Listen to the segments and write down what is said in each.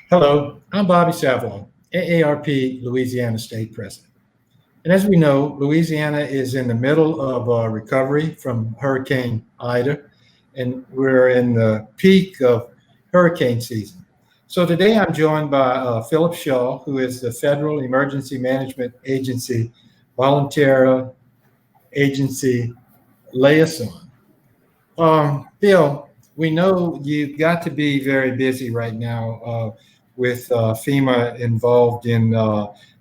Hello, I'm Bobby Savoie, AARP Louisiana State President. And as we know, Louisiana is in the middle of recovery from Hurricane Ida, and we're in the peak of hurricane season. So today I'm joined by Philip Shaw, who is the Federal Emergency Management Agency Volunteer Agency Liaison. Bill, we know you've got to be very busy right now with FEMA involved in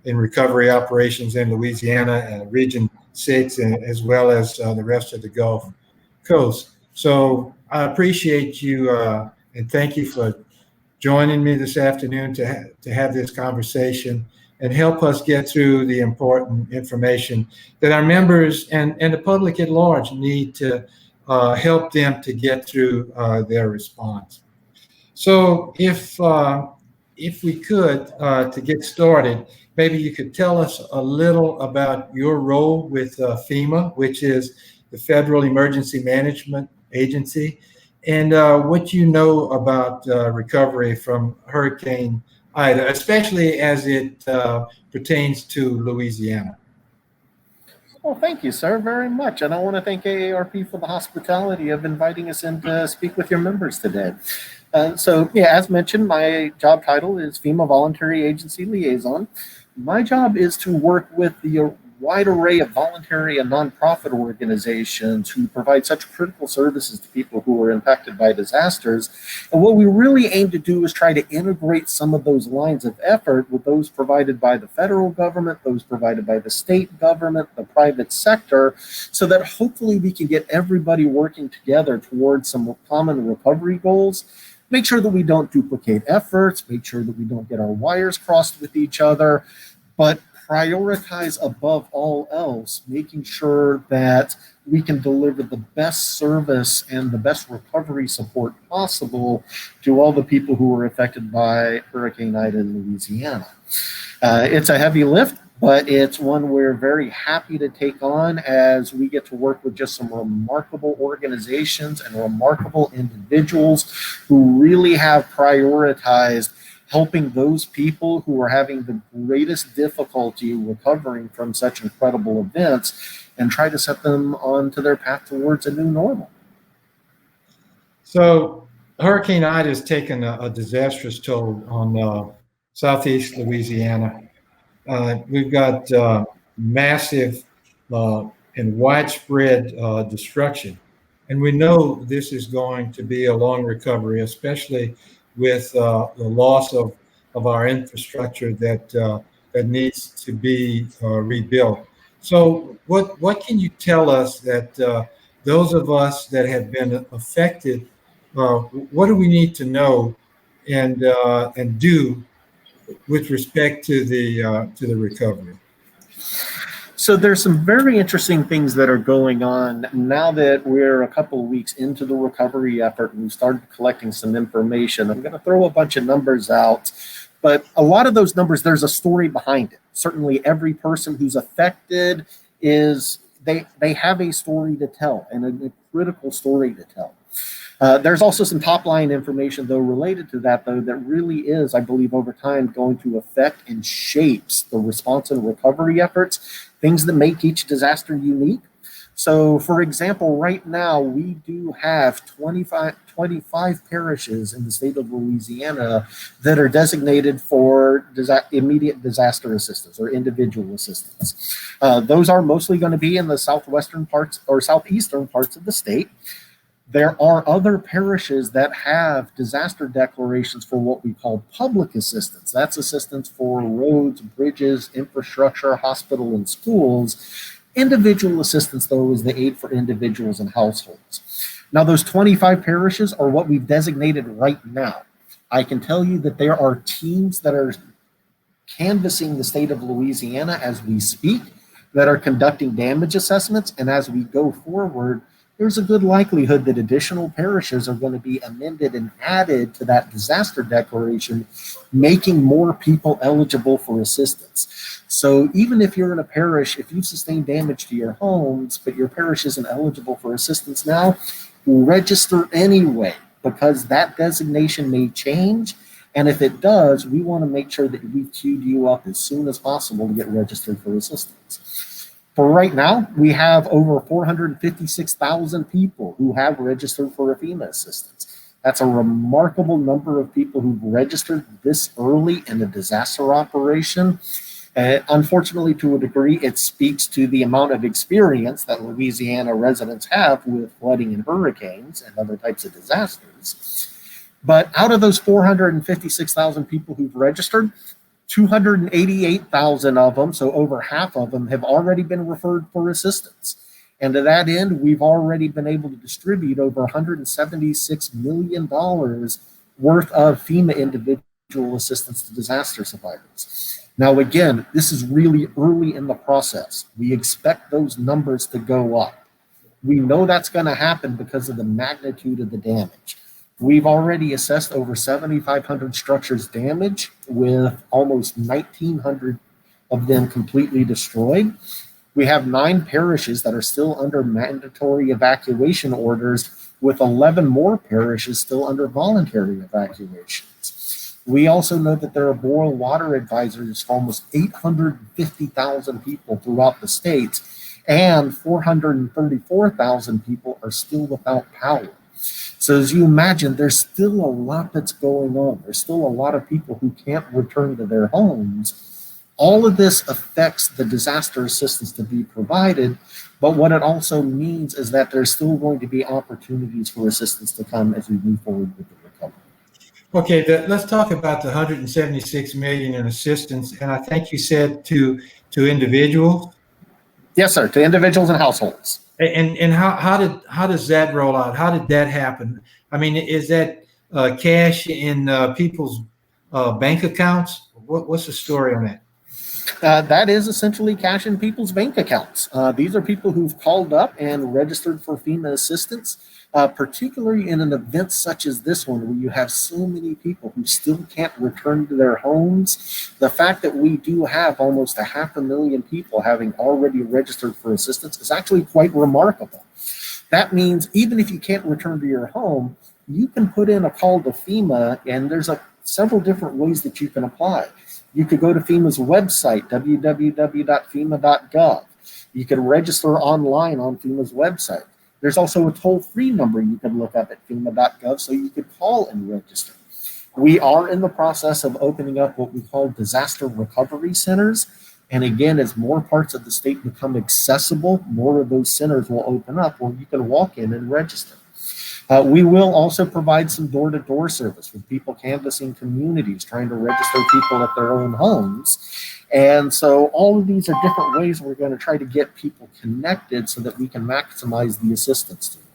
recovery operations in Louisiana, Region 6, and as well as the rest of the Gulf Coast. So I appreciate you and thank you for joining me this afternoon to have this conversation and help us get through the important information that our members and the public at large need to help them to get through their response. So if we could, to get started, maybe you could tell us a little about your role with FEMA, which is the Federal Emergency Management Agency, and what you know about recovery from Hurricane Ida, especially as it pertains to Louisiana. Well, thank you, sir, very much. And I want to thank AARP for the hospitality of inviting us in to speak with your members today. As mentioned, my job title is FEMA Voluntary Agency Liaison. My job is to work with the wide array of voluntary and nonprofit organizations who provide such critical services to people who are impacted by disasters. And what we really aim to do is try to integrate some of those lines of effort with those provided by the federal government, those provided by the state government, the private sector, so that hopefully we can get everybody working together towards some common recovery goals. Make sure that we don't duplicate efforts, make sure that we don't get our wires crossed with each other, but prioritize above all else, making sure that we can deliver the best service and the best recovery support possible to all the people who were affected by Hurricane Ida in Louisiana. It's a heavy lift, but it's one we're very happy to take on as we get to work with just some remarkable organizations and remarkable individuals who really have prioritized helping those people who are having the greatest difficulty recovering from such incredible events and try to set them onto their path towards a new normal. So Hurricane Ida has taken a disastrous toll on southeast Louisiana. We've got massive and widespread destruction. And we know this is going to be a long recovery, especially with the loss of our infrastructure that needs to be rebuilt. So what can you tell us that those of us that have been affected, what do we need to know and do with respect to the recovery? So there's some very interesting things that are going on now that we're a couple of weeks into the recovery effort and we've started collecting some information. I'm going to throw a bunch of numbers out, but a lot of those numbers, there's a story behind it. Certainly every person who's affected they have a story to tell and a critical story to tell. There's also some top line information, though, related to that, though, that really is, I believe, over time going to affect and shapes the response and recovery efforts, things that make each disaster unique. So, for example, right now, we do have 25 parishes in the state of Louisiana that are designated for immediate disaster assistance or individual assistance. Those are mostly going to be in the southwestern parts or southeastern parts of the state. There are other parishes that have disaster declarations for what we call public assistance. That's assistance for roads, bridges, infrastructure, hospital, and schools. Individual assistance, though, is the aid for individuals and households. Now, those 25 parishes are what we've designated right now. I can tell you that there are teams that are canvassing the state of Louisiana as we speak, that are conducting damage assessments, and as we go forward, there's a good likelihood that additional parishes are going to be amended and added to that disaster declaration, making more people eligible for assistance. So even if you're in a parish, if you've sustained damage to your homes, but your parish isn't eligible for assistance now, register anyway, because that designation may change And if it does, we want to make sure that we've queued you up as soon as possible to get registered for assistance. For right now, we have over 456,000 people who have registered for a FEMA assistance. That's a remarkable number of people who've registered this early in a disaster operation. Unfortunately, to a degree, it speaks to the amount of experience that Louisiana residents have with flooding and hurricanes and other types of disasters. But out of those 456,000 people who've registered, 288,000 of them, so over half of them, have already been referred for assistance. And to that end, we've already been able to distribute over $176 million worth of FEMA individual assistance to disaster survivors. Now, again, this is really early in the process. We expect those numbers to go up. We know that's going to happen because of the magnitude of the damage. We've already assessed over 7,500 structures damaged, with almost 1,900 of them completely destroyed. We have 9 parishes that are still under mandatory evacuation orders, with 11 more parishes still under voluntary evacuations. We also know that there are boil water advisories for almost 850,000 people throughout the state, and 434,000 people are still without power. So as you imagine, there's still a lot that's going on. There's still a lot of people who can't return to their homes. All of this affects the disaster assistance to be provided, but what it also means is that there's still going to be opportunities for assistance to come as we move forward with the recovery. Okay, let's talk about the 176 million in assistance, and I think you said to individuals. Yes, sir, to individuals and households. And how does that roll out? How did that happen? I mean, is that cash in people's bank accounts? What's the story on that? That is essentially cash in people's bank accounts. These are people who've called up and registered for FEMA assistance, particularly in an event such as this one, where you have so many people who still can't return to their homes. The fact that we do have almost 500,000 people having already registered for assistance is actually quite remarkable. That means even if you can't return to your home, you can put in a call to FEMA, and there's several different ways that you can apply. You could go to FEMA's website, www.fema.gov. You can register online on FEMA's website. There's also a toll-free number you can look up at fema.gov, so you could call and register. We are in the process of opening up what we call disaster recovery centers. And again, as more parts of the state become accessible, more of those centers will open up where you can walk in and register. We will also provide some door-to-door service with people canvassing communities, trying to register people at their own homes. And so all of these are different ways we're going to try to get people connected so that we can maximize the assistance to them.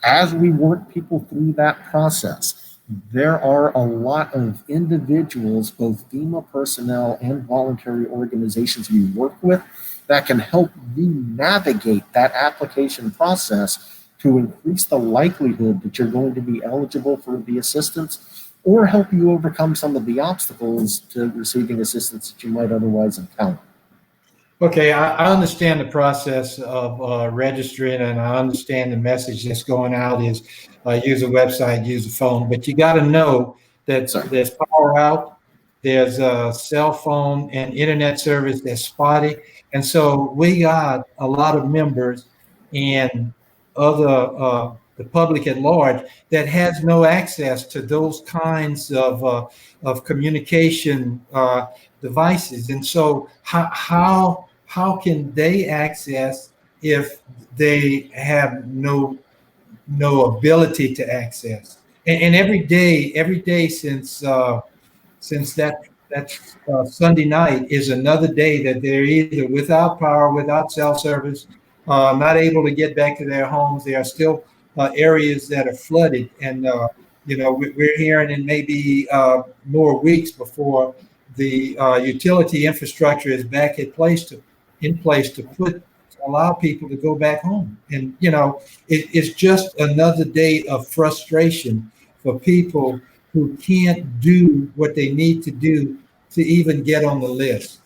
As we work people through that process, there are a lot of individuals, both FEMA personnel and voluntary organizations we work with, that can help you navigate that application process to increase the likelihood that you're going to be eligible for the assistance, or help you overcome some of the obstacles to receiving assistance that you might otherwise encounter. Okay, I understand the process of registering, and I understand the message that's going out is use a website, use a phone, but you got to know that there's power out, there's a cell phone and internet service that's spotty, and so we got a lot of members and other the public at large that has no access to those kinds of communication devices, and so how can they access if they have no ability to access? And every day since that Sunday night is another day that they're either without power, without cell service, not able to get back to their homes. There are still areas that are flooded, and we're hearing it may be more weeks before the utility infrastructure is back in place to allow people to go back home. And it's just another day of frustration for people who can't do what they need to do to even get on the list.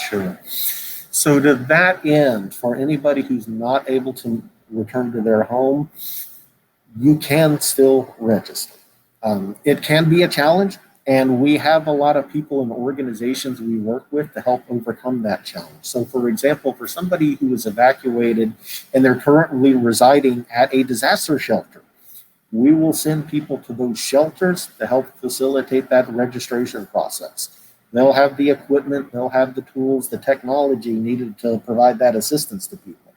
Sure. So to that end, for anybody who's not able to return to their home, you can still register. It can be a challenge, and we have a lot of people and organizations we work with to help overcome that challenge. So, for example, for somebody who is evacuated and they're currently residing at a disaster shelter, we will send people to those shelters to help facilitate that registration process. They'll have the equipment, they'll have the tools, the technology needed to provide that assistance to people.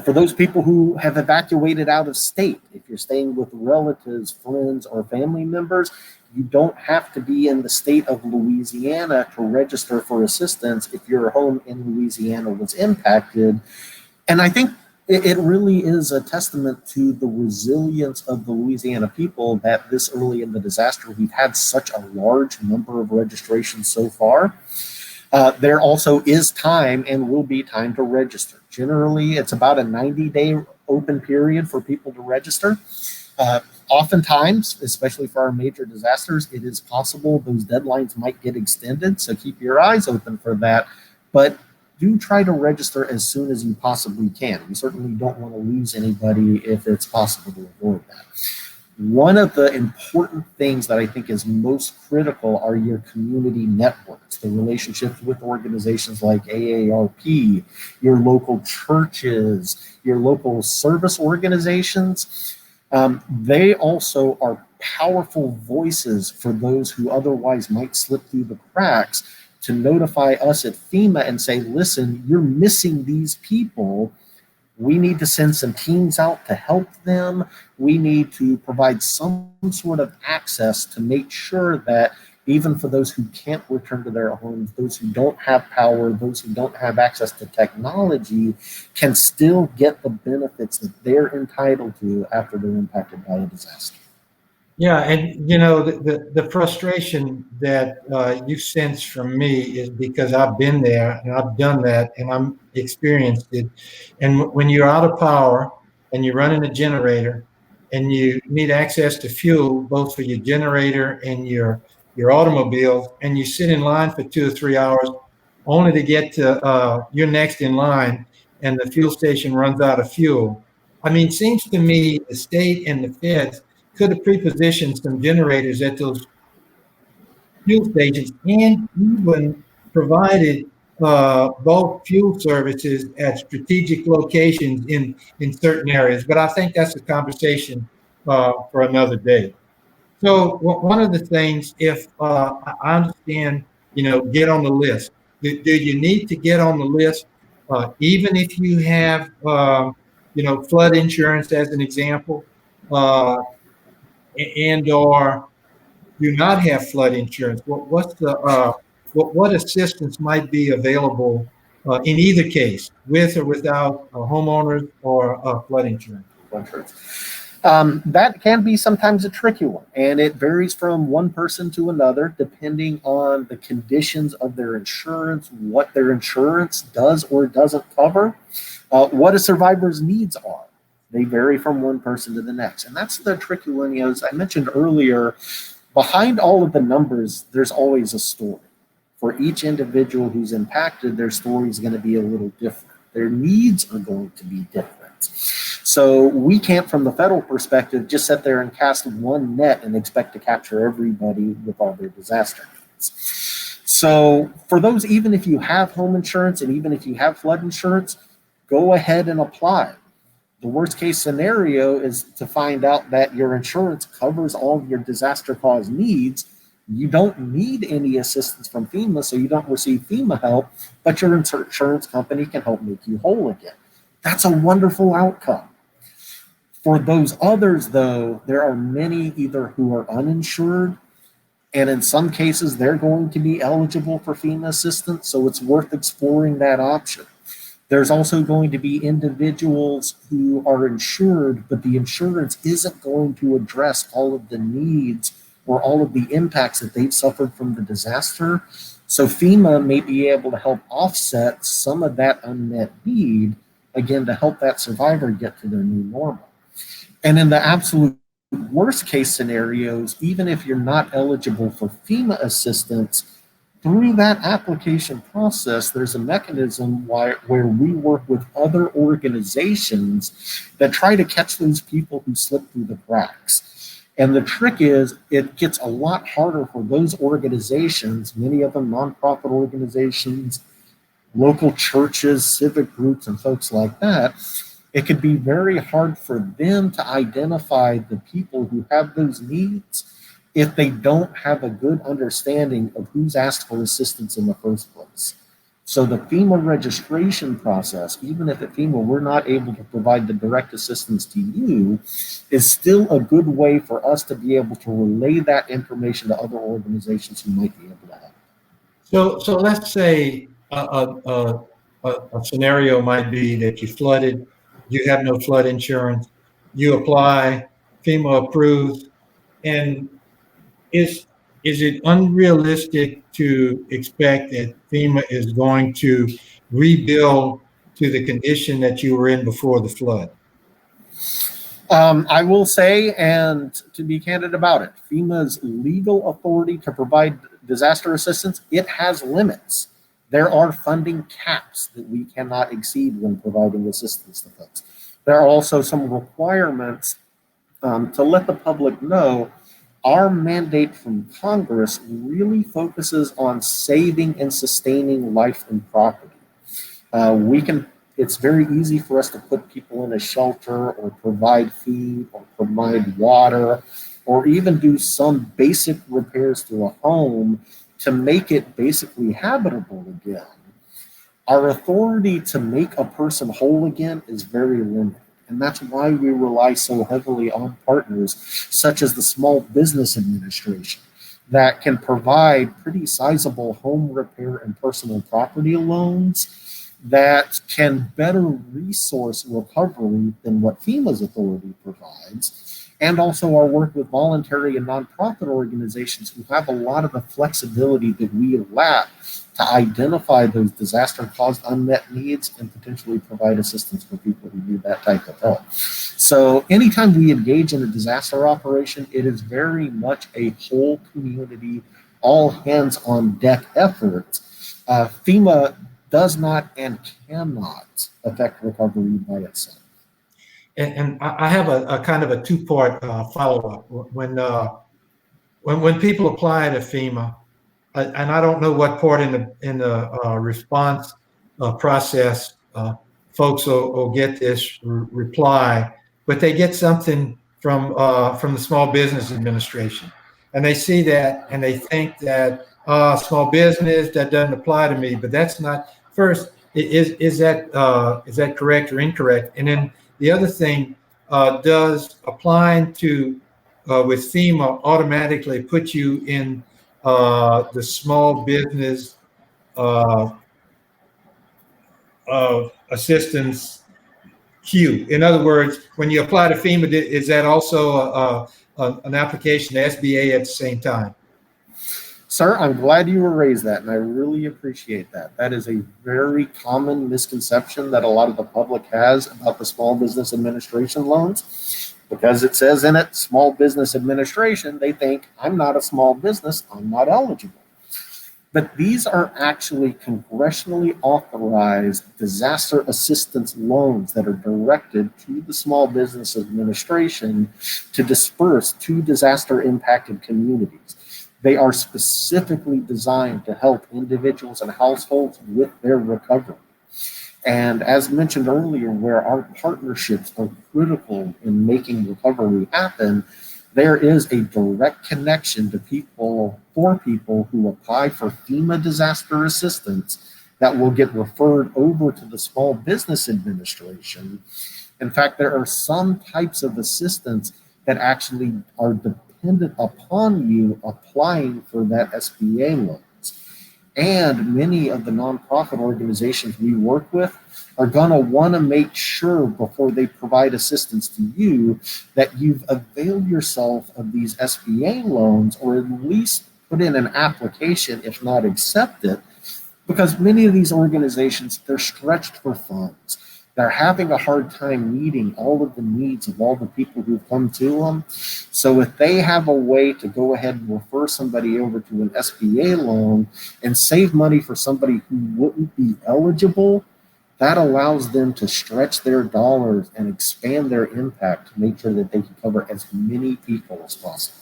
For those people who have evacuated out of state, if you're staying with relatives, friends, or family members, you don't have to be in the state of Louisiana to register for assistance if your home in Louisiana was impacted. And I think it really is a testament to the resilience of the Louisiana people that this early in the disaster, we've had such a large number of registrations so far. There also is time and will be time to register. Generally, it's about a 90-day open period for people to register. Oftentimes, especially for our major disasters, it is possible those deadlines might get extended, so keep your eyes open for that. But do try to register as soon as you possibly can. We certainly don't want to lose anybody if it's possible to avoid that. One of the important things that I think is most critical are your community networks, the relationships with organizations like AARP, your local churches, your local service organizations. They also are powerful voices for those who otherwise might slip through the cracks, to notify us at FEMA and say, listen, you're missing these people. We need to send some teams out to help them. We need to provide some sort of access to make sure that even for those who can't return to their homes, those who don't have power, those who don't have access to technology, can still get the benefits that they're entitled to after they're impacted by a disaster. Yeah, and you know, the frustration that you sense from me is because I've been there and I've done that and I'm experienced it. And when you're out of power and you're running a generator and you need access to fuel, both for your generator and your automobile, and you sit in line for 2 or 3 hours only to get to your next in line, and the fuel station runs out of fuel. I mean, seems to me the state and the feds could have prepositioned some generators at those fuel stations and even provided bulk fuel services at strategic locations in certain areas. But I think that's a conversation for another day. So one of the things, if I understand, you know, get on the list. Do you need to get on the list, even if you have, you know, flood insurance as an example? And or do not have flood insurance? What's the what assistance might be available in either case, with or without homeowners or flood insurance? That can be sometimes a tricky one, and it varies from one person to another depending on the conditions of their insurance, what their insurance does or doesn't cover, what a survivor's needs are. They vary from one person to the next. And that's the tricky one. You know, as I mentioned earlier, behind all of the numbers, there's always a story. For each individual who's impacted, their story is going to be a little different. Their needs are going to be different. So we can't, from the federal perspective, just sit there and cast one net and expect to capture everybody with all their disaster needs. So for those, even if you have home insurance and even if you have flood insurance, go ahead and apply. The worst case scenario is to find out that your insurance covers all of your disaster cause needs. You don't need any assistance from FEMA, so you don't receive FEMA help, but your insurance company can help make you whole again. That's a wonderful outcome. For those others, though, there are many either who are uninsured, and in some cases, they're going to be eligible for FEMA assistance, so it's worth exploring that option. There's also going to be individuals who are insured, but the insurance isn't going to address all of the needs or all of the impacts that they've suffered from the disaster. So FEMA may be able to help offset some of that unmet need, again, to help that survivor get to their new normal. And in the absolute worst case scenarios, even if you're not eligible for FEMA assistance, through that application process, there's a mechanism where we work with other organizations that try to catch those people who slip through the cracks. And the trick is it gets a lot harder for those organizations, many of them nonprofit organizations, local churches, civic groups, and folks like that. It could be very hard for them to identify the people who have those needs if they don't have a good understanding of who's asked for assistance in the first place. So the FEMA registration process, even if at FEMA we're not able to provide the direct assistance to you, is still a good way for us to be able to relay that information to other organizations who might be able to help. So let's say a scenario might be that you flooded, you have no flood insurance, you apply, FEMA approves, and is it unrealistic to expect that FEMA is going to rebuild to the condition that you were in before the flood? I will say, and to be candid about it, FEMA's legal authority to provide disaster assistance, it has limits. There are funding caps that we cannot exceed when providing assistance to folks. There are also some requirements to let the public know our mandate from Congress really focuses on saving and sustaining life and property. It's very easy for us to put people in a shelter or provide food or provide water or even do some basic repairs to a home to make it basically habitable again. Our authority to make a person whole again is very limited. And that's why we rely so heavily on partners such as the Small Business Administration that can provide pretty sizable home repair and personal property loans that can better resource recovery than what FEMA's authority provides, and also our work with voluntary and nonprofit organizations who have a lot of the flexibility that we lack to identify those disaster-caused unmet needs and potentially provide assistance for people who need that type of help. So anytime we engage in a disaster operation, it is very much a whole community, all hands on deck effort. FEMA does not and cannot affect recovery by itself. And I have a kind of a two-part follow-up. When people apply to FEMA, and I don't know what part in the response process folks will get this reply, but they get something from the Small Business Administration, and they see that and they think that small business, that doesn't apply to me. But that's not. First, is that correct or incorrect? And then the other thing, does applying to with FEMA automatically put you in the small business assistance queue? In other words, when you apply to FEMA, is that also an application to SBA at the same time? Sir, I'm glad you raised that, and I really appreciate that. That is a very common misconception that a lot of the public has about the Small Business Administration loans. Because it says in it, Small Business Administration, they think, I'm not a small business, I'm not eligible. But these are actually congressionally authorized disaster assistance loans that are directed to the Small Business Administration to disperse to disaster impacted communities. They are specifically designed to help individuals and households with their recovery. And as mentioned earlier, where our partnerships are critical in making recovery happen, there is a direct connection to people who apply for FEMA disaster assistance that will get referred over to the Small Business Administration. In fact, there are some types of assistance that actually are dependent upon you applying for that SBA loans. And many of the nonprofit organizations we work with are going to want to make sure before they provide assistance to you that you've availed yourself of these SBA loans, or at least put in an application, if not accept it, because many of these organizations, they're stretched for funds. They're having a hard time meeting all of the needs of all the people who've come to them. So if they have a way to go ahead and refer somebody over to an SBA loan and save money for somebody who wouldn't be eligible, that allows them to stretch their dollars and expand their impact to make sure that they can cover as many people as possible.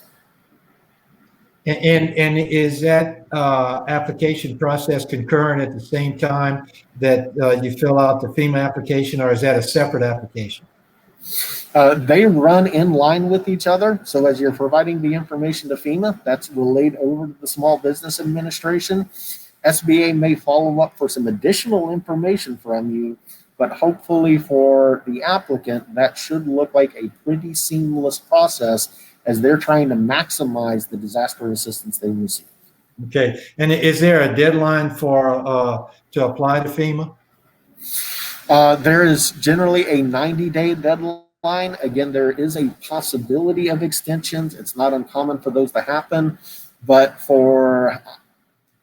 And is that application process concurrent at the same time that you fill out the FEMA application, or is that a separate application? They run in line with each other. So as you're providing the information to FEMA, that's relayed over to the Small Business Administration. SBA may follow up for some additional information from you, but hopefully for the applicant, that should look like a pretty seamless process as they're trying to maximize the disaster assistance they receive. Okay, and is there a deadline for to apply to FEMA? There is generally a 90-day deadline. Again, there is a possibility of extensions. It's not uncommon for those to happen, but for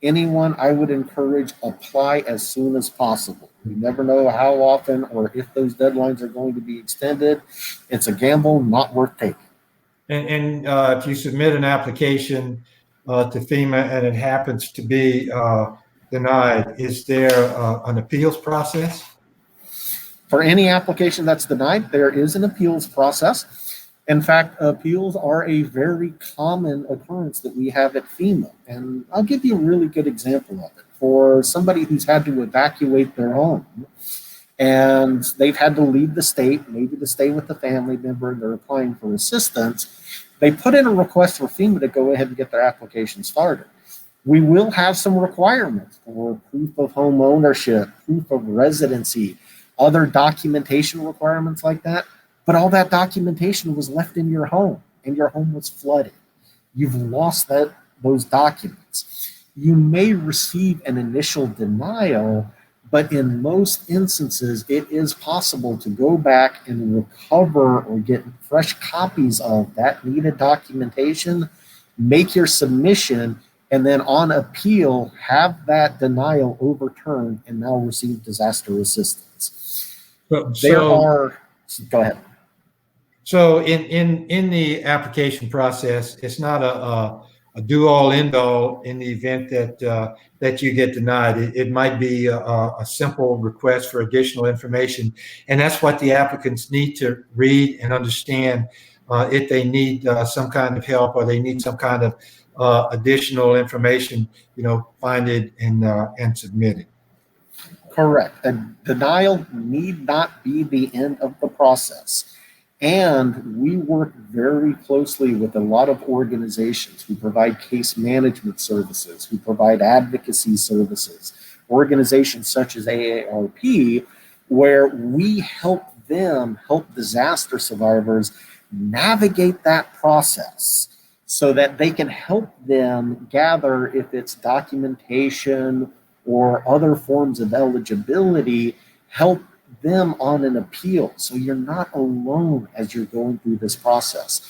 anyone, I would encourage apply as soon as possible. You never know how often or if those deadlines are going to be extended. It's a gamble not worth taking. And if you submit an application to FEMA and it happens to be denied, is there an appeals process? For any application that's denied, there is an appeals process. In fact, appeals are a very common occurrence that we have at FEMA. And I'll give you a really good example of it. For somebody who's had to evacuate their home and they've had to leave the state, maybe to stay with a family member, and they're applying for assistance, they put in a request for FEMA to go ahead and get their application started. We will have some requirements for proof of home ownership, proof of residency, other documentation requirements like that. But all that documentation was left in your home and your home was flooded. You've lost those documents. You may receive an initial denial, but in most instances, it is possible to go back and recover or get fresh copies of that needed documentation, make your submission, and then on appeal, have that denial overturned and now receive disaster assistance. Go ahead. So in the application process, it's not a do-all, end-all in the event that you get denied. It might be a simple request for additional information, and that's what the applicants need to read and understand if they need some kind of help or they need some kind of additional information. Find it and submit it. Correct. A denial need not be the end of the process. And we work very closely with a lot of organizations who provide case management services, who provide advocacy services, organizations such as AARP, where we help disaster survivors navigate that process so that they can help them gather if it's documentation or other forms of eligibility, help them on an appeal. So you're not alone as you're going through this process.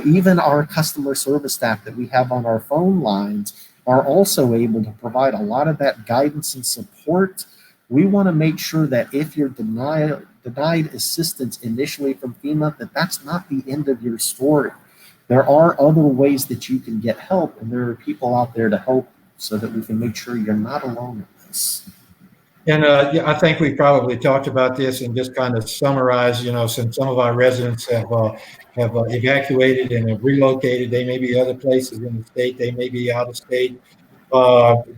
Even our customer service staff that we have on our phone lines are also able to provide a lot of that guidance and support. We want to make sure that if you're denied assistance initially from FEMA, that's not the end of your story. There are other ways that you can get help, and there are people out there to help so that we can make sure you're not alone in this. And yeah, I think we probably talked about this and just kind of summarize, since some of our residents have evacuated and have relocated, they may be other places in the state, they may be out of state,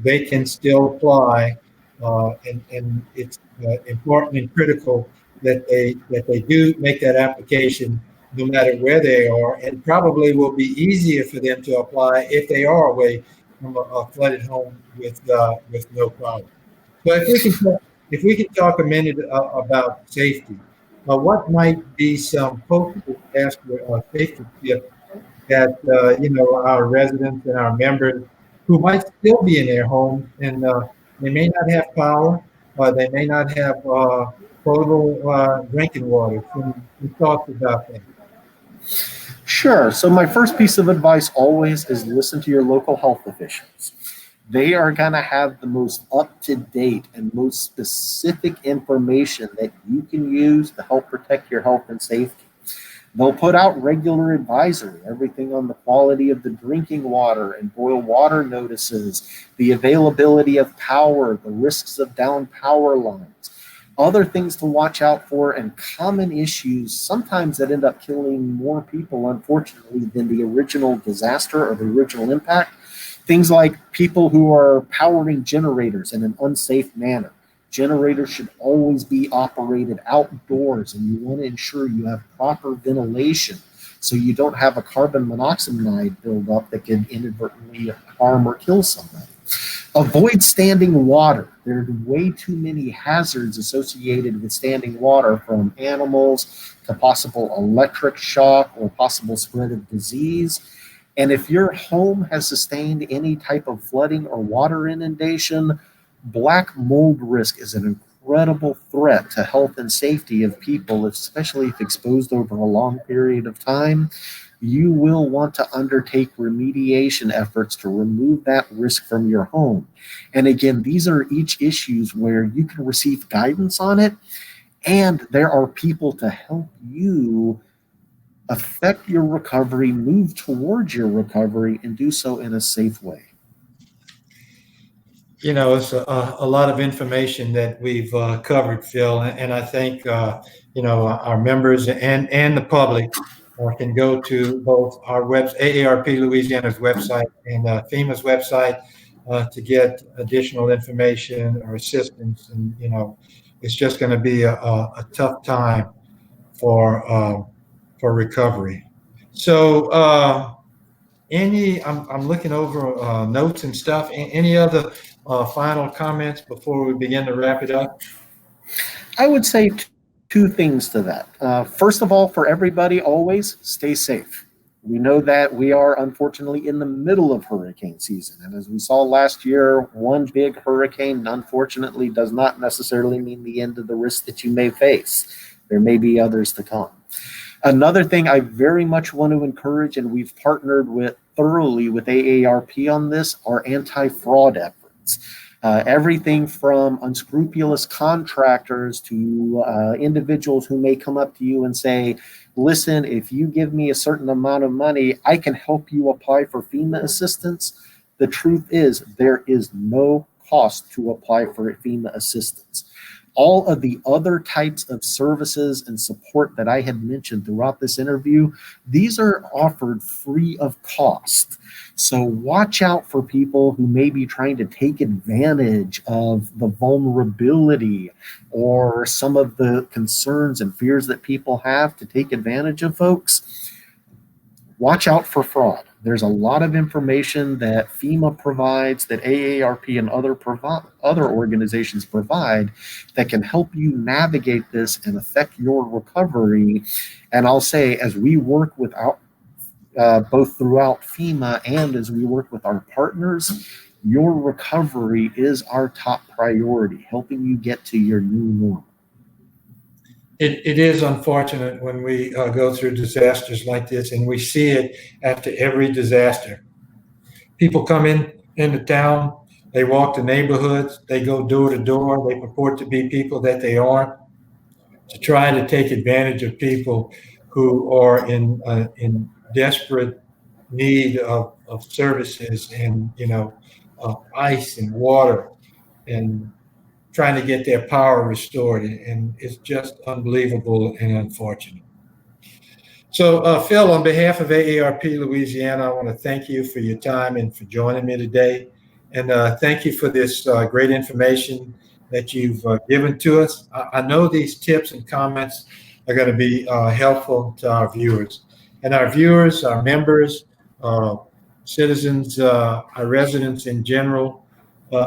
they can still apply, and it's important and critical that they do make that application no matter where they are, and probably will be easier for them to apply if they are away from a flooded home with no problem. So if we can talk a minute about safety, what might be some post-disaster safety tips that our residents and our members who might still be in their homes and they may not have power, they may not have potable drinking water. Some thoughts about that? Sure. So my first piece of advice always is listen to your local health officials. They are going to have the most up-to-date and most specific information that you can use to help protect your health and safety. They'll put out regular advisory, everything on the quality of the drinking water and boil water notices, the availability of power, the risks of down power lines. other things to watch out for, and common issues sometimes that end up killing more people, unfortunately, than the original disaster or the original impact. Things like people who are powering generators in an unsafe manner. Generators should always be operated outdoors, and you want to ensure you have proper ventilation so you don't have a carbon monoxide buildup that could inadvertently harm or kill somebody. Avoid standing water. There are way too many hazards associated with standing water, from animals to possible electric shock or possible spread of disease. And if your home has sustained any type of flooding or water inundation, black mold risk is an incredible threat to health and safety of people, especially if exposed over a long period of time. You will want to undertake remediation efforts to remove that risk from your home. And again, these are each issues where you can receive guidance on it, and there are people to help you affect your recovery, move towards your recovery, and do so in a safe way. It's a lot of information that we've covered, Phil, and I think our members and the public can go to both our AARP Louisiana's website and FEMA's website to get additional information or assistance. And it's just going to be a tough time for recovery. So I'm looking over notes and stuff. Any other final comments before we begin to wrap it up? I would say two things to that. First of all, for everybody, always stay safe. We know that we are unfortunately in the middle of hurricane season. And as we saw last year, one big hurricane, unfortunately, does not necessarily mean the end of the risk that you may face. There may be others to come. Another thing I very much want to encourage, and we've partnered thoroughly with AARP on this, are anti-fraud efforts. Everything from unscrupulous contractors to individuals who may come up to you and say, listen, if you give me a certain amount of money, I can help you apply for Fema assistance. The truth is, there is no cost to apply for Fema assistance. All of the other types of services and support that I had mentioned throughout this interview, these are offered free of cost. So watch out for people who may be trying to take advantage of the vulnerability or some of the concerns and fears that people have to take advantage of folks. Watch out for fraud. There's a lot of information that FEMA provides, that AARP and other organizations provide, that can help you navigate this and affect your recovery. And I'll say, as we work with both throughout FEMA and as we work with our partners, your recovery is our top priority, helping you get to your new normal. It is unfortunate when we go through disasters like this, and we see it after every disaster. People come into town, they walk the neighborhoods, they go door to door, they purport to be people that they aren't, to try to take advantage of people who are in desperate need of services and ice and water, and trying to get their power restored, and it's just unbelievable and unfortunate. So, Phil, on behalf of AARP Louisiana, I want to thank you for your time and for joining me today. And thank you for this great information that you've given to us. I know these tips and comments are going to be helpful to our viewers. And our viewers, our members, citizens, our residents in general,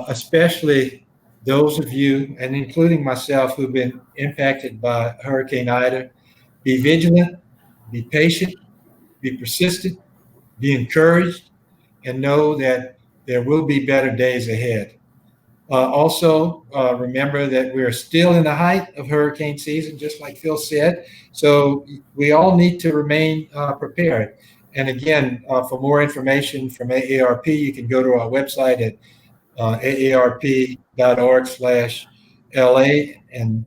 especially those of you, and including myself, who've been impacted by Hurricane Ida, be vigilant, be patient, be persistent, be encouraged, and know that there will be better days ahead. Also, remember that we're still in the height of hurricane season, just like Phil said. So we all need to remain prepared. And again, for more information from AARP, you can go to our website at aarp.org/LA. And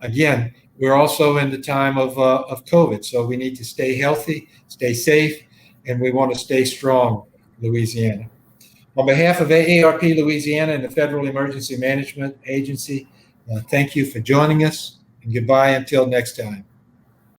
again, we're also in the time of COVID, so we need to stay healthy, stay safe, and we want to stay strong, Louisiana. On behalf of AARP Louisiana and the Federal Emergency Management Agency, Thank you for joining us, and goodbye until next time.